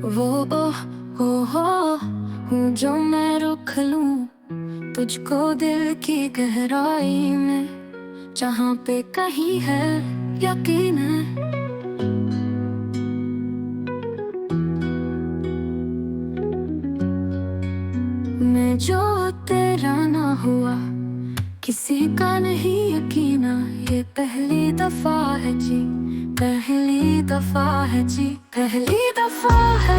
वो ओह हो हूँ जो मैं रुक लूँ तुझको दिल की गहराई में, जहाँ पे कहीं है यकीन है। मैं जो तेरा ना हुआ किसी का नहीं यकीना, ये पहली दफा है जी, पहली दफा है जी, पहली दफा है।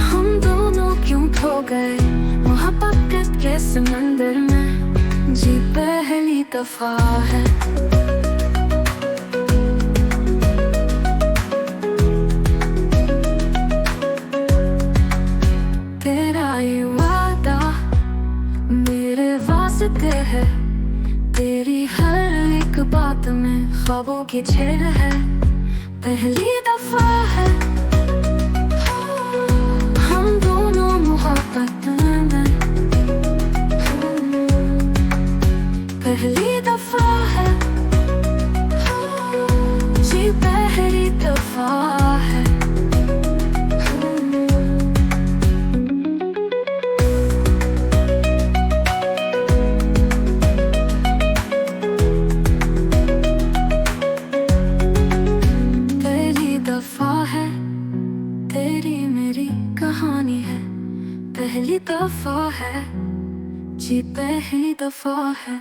हम दोनों क्यों खो गए मोहब्बत के समंदर में, जी पहली दफा है। तेरा ये वादा मेरे वास्ते है, तेरी हर एक बात में ख्वाबों की झील है, पहली दफा है। हम दोनों मोहब्बत में पहली दफा है, जी पहली दफा है। दफा है तेरी मेरी कहानी है, पहली दफा है जी, पहली दफा है।